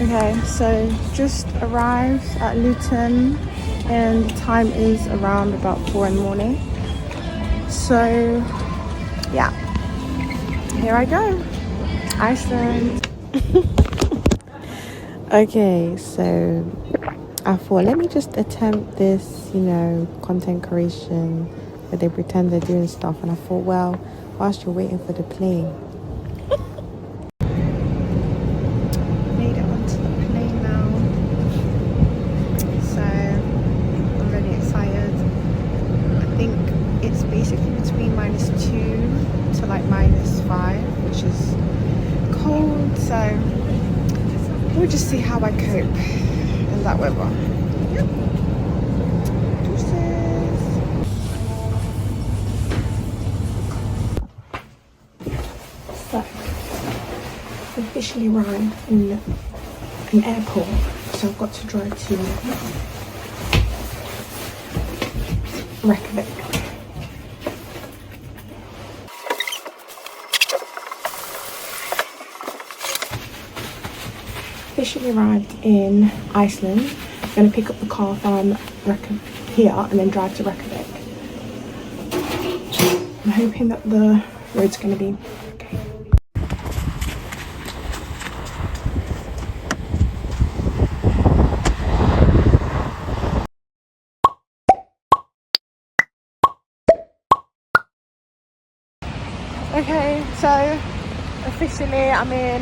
Okay, so just arrived at Luton and the time is around about 4 in the morning. So yeah, here I go, Iceland. Okay, so I thought, let me just attempt this, content creation where they pretend they're doing stuff. And I thought, well, whilst you're waiting for the plane. Made it onto the plane now. So I'm really excited. I think it's basically between -2 to like -5, which is cold. So we'll just see how I cope in that weather. Yep. Deuces. So, officially arrived in an airport, so I've got to drive to Reykjavik. Officially arrived in Iceland. I'm going to pick up the car from here and then drive to Reykjavik. I'm hoping that the road's going to be okay. Okay, so officially I'm in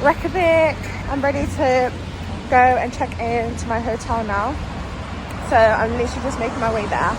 Reykjavik. I'm ready to go and check in to my hotel now. So I'm literally just making my way there.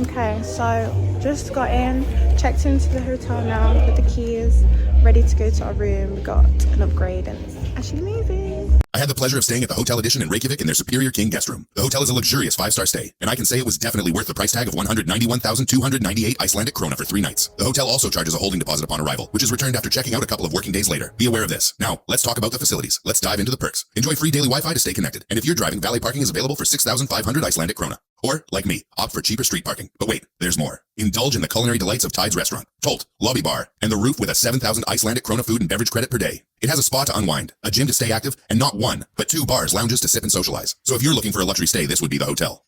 Okay, so just got in, checked into the hotel now with the keys, ready to go to our room. We got an upgrade and it's actually amazing. I had the pleasure of staying at the Hotel Edition in Reykjavik in their Superior King guest room. The hotel is a luxurious 5-star stay, and I can say it was definitely worth the price tag of 191,298 Icelandic krona for 3 nights. The hotel also charges a holding deposit upon arrival, which is returned after checking out a couple of working days later. Be aware of this. Now, let's talk about the facilities. Let's dive into the perks. Enjoy free daily Wi-Fi to stay connected, and if you're driving, valet parking is available for 6,500 Icelandic krona. Or, like me, opt for cheaper street parking. But wait, there's more. Indulge in the culinary delights of Tide's restaurant, Tolt, lobby bar, and the roof with a 7,000 Icelandic krona food and beverage credit per day. It has a spa to unwind, a gym to stay active, and not 1, but 2 bars, lounges to sip and socialize. So if you're looking for a luxury stay, this would be the hotel.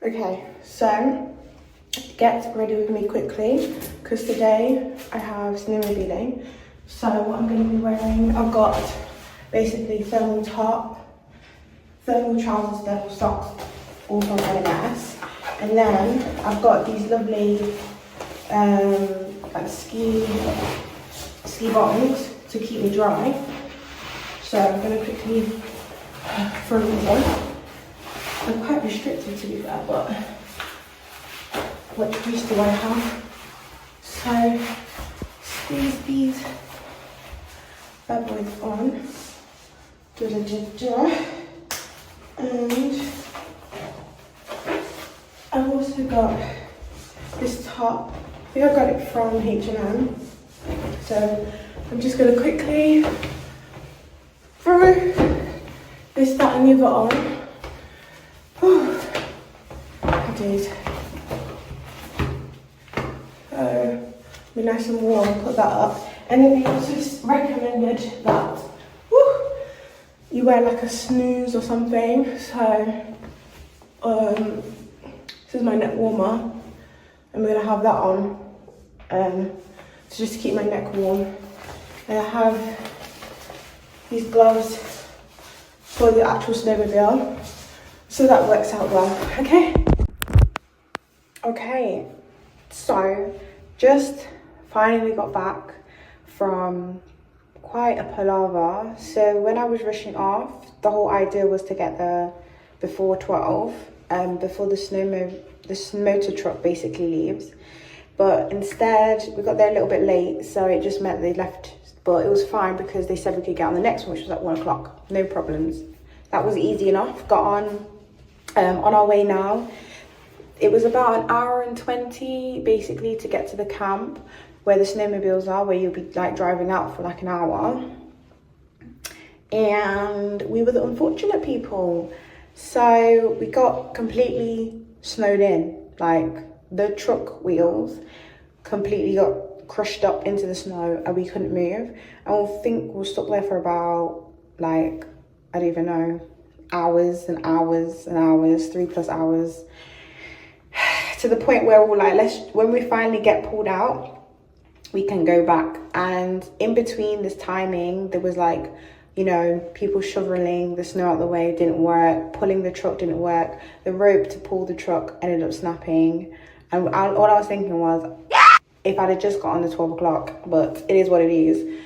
Okay, so get ready with me quickly because today I have snowmobiling. So what I'm going to be wearing, I've got basically thermal top, thermal trousers, thermal socks, all from M&S, and then I've got these lovely like ski bottoms to keep me dry. So I'm going to quickly throw these on. I'm quite restricted to be fair, but what choice do I have? So squeeze these bad boys on, and I've also got this top. I think I got it from H&M. So I'm just gonna quickly throw this, that, and the other on. Days. So be nice and warm, put that up. And then they also recommended that you wear like a snooze or something. So this is my neck warmer. I'm gonna have that on to just keep my neck warm. And I have these gloves for the actual snowmobile. So that works out well, okay? Okay, so just finally got back from quite a palaver. So when I was rushing off, the whole idea was to get there before 12, before the motor truck basically leaves. But instead, we got there a little bit late, so it just meant they left but it was fine because they said we could get on the next one, which was at 1 o'clock. No problems. That was easy enough. Got on our way now. It was about an hour and 20 basically to get to the camp where the snowmobiles are, where you'll be like driving out for like an hour. And we were the unfortunate people. So we got completely snowed in. Like the truck wheels completely got crushed up into the snow and we couldn't move. And I think we're stuck there for about like, I don't even know, hours and hours and hours, 3+ hours. To the point where we're like, when we finally get pulled out, we can go back. And in between this timing, there was like, you know, people shoveling the snow out the way didn't work, pulling the truck didn't work, the rope to pull the truck ended up snapping. And all I was thinking was, if I'd have just got on the 12 o'clock, but it is what it is.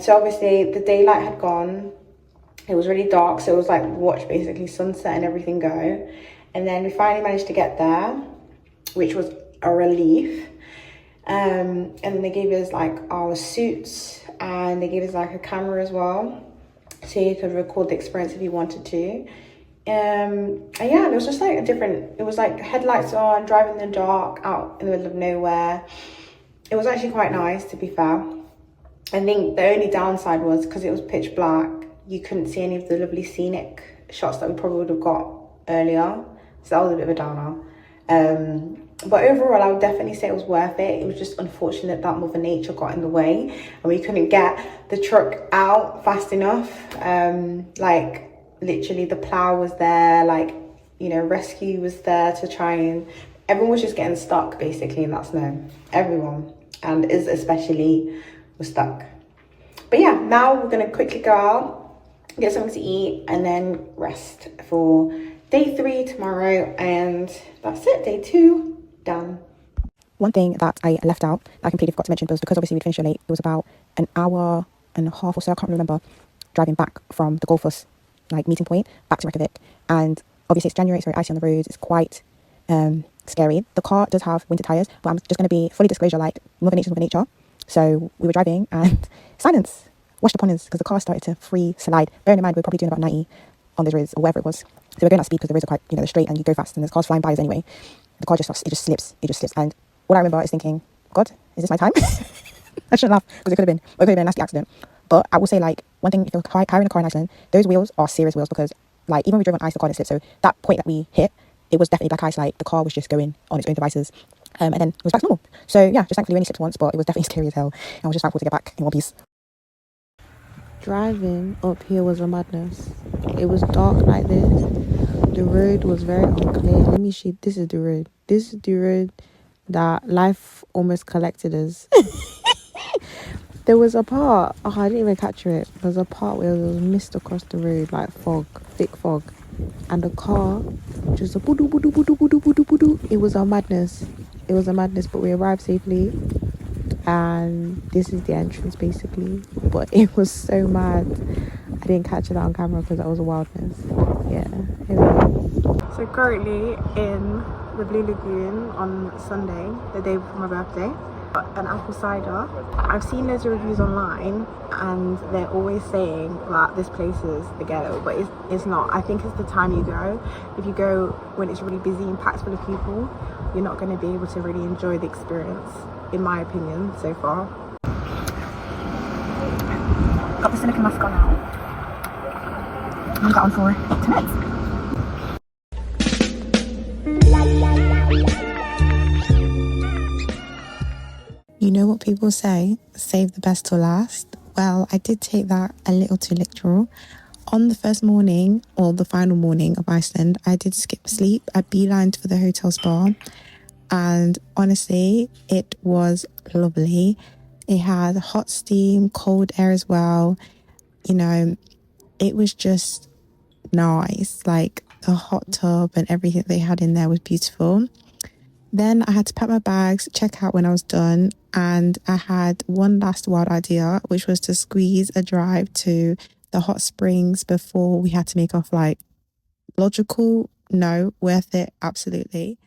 So obviously the daylight had gone. It was really dark, so it was like watch basically sunset and everything go. And then we finally managed to get there, which was a relief. And then they gave us like our suits and they gave us like a camera as well, so you could record the experience if you wanted to. And yeah, it was just like it was like headlights on, driving in the dark out in the middle of nowhere. It was actually quite nice, to be fair. I think the only downside was because it was pitch black, you couldn't see any of the lovely scenic shots that we probably would have got earlier. So that was a bit of a downer. But overall, I would definitely say it was worth it. It was just unfortunate that Mother Nature got in the way and we couldn't get the truck out fast enough. Like literally the plow was there, like, you know, rescue was there to try, and everyone was just getting stuck basically in that snow. Everyone, and is especially, was stuck. But yeah, now we're gonna quickly go out, get something to eat, and then rest for day 3 tomorrow, and that's it. Day 2 done. One thing that I left out, I completely forgot to mention, was because obviously we'd finished late. It was about an hour and a half or so, I can't remember, driving back from the Golfus like meeting point back to Reykjavik. And obviously it's January, it's very icy on the roads, it's quite scary. The car does have winter tires, but I'm just going to be fully disclosure, like Mother Nature. So we were driving and silence washed upon us because the car started to free slide. Bearing in mind, we were probably doing about 90 on those roads or wherever it was. So we're going at speed because the roads are quite, you know, they're straight and you go fast and there's cars flying by us anyway. The car just stops, it just slips. And all I remember is thinking, God, is this my time? I shouldn't laugh because it could have been a nasty accident. But I will say, like, one thing, if you're hiring a car in Iceland, those wheels are serious wheels, because like even when we drove on ice, the car didn't slip. So that point that we hit, it was definitely black ice, like the car was just going on its own devices. And then it was back to normal. So yeah, just thankfully we only slipped once, but it was definitely scary as hell. And I was just thankful to get back in one piece. Driving up here was a madness. It was dark like this. The road was very unclear. Let me see. This is the road. This is the road that life almost collected us. There was a part, I didn't even capture it. There was a part where there was mist across the road, like fog, thick fog. And the car just a boo-doo, boo-doo, boo-doo, boo-doo, boo-doo, boo-doo. It was a madness. But we arrived safely. And this is the entrance basically. But it was so mad. I didn't capture that on camera because that was a wildness. Yeah. Anyway. So currently in the Blue Lagoon on Sunday, the day before my birthday. An apple cider. I've seen loads of reviews online and they're always saying that this place is the ghetto, but it's not. I think it's the time you go. If you go when it's really busy and packed full of people, you're not going to be able to really enjoy the experience, in my opinion, so far. Got the silicone mask on now. I'm going to get on for 10 minutes. You know what people say, save the best till last? Well, I did take that a little too literal. On the first morning, or the final morning of Iceland, I did skip sleep. I beelined for the hotel spa. And honestly, it was lovely. It had hot steam, cold air as well. You know, it was just nice. Like the hot tub and everything they had in there was beautiful. Then I had to pack my bags, check out when I was done, and I had one last wild idea, which was to squeeze a drive to the hot springs before we had to make our flight. Logical? No. Worth it? Absolutely.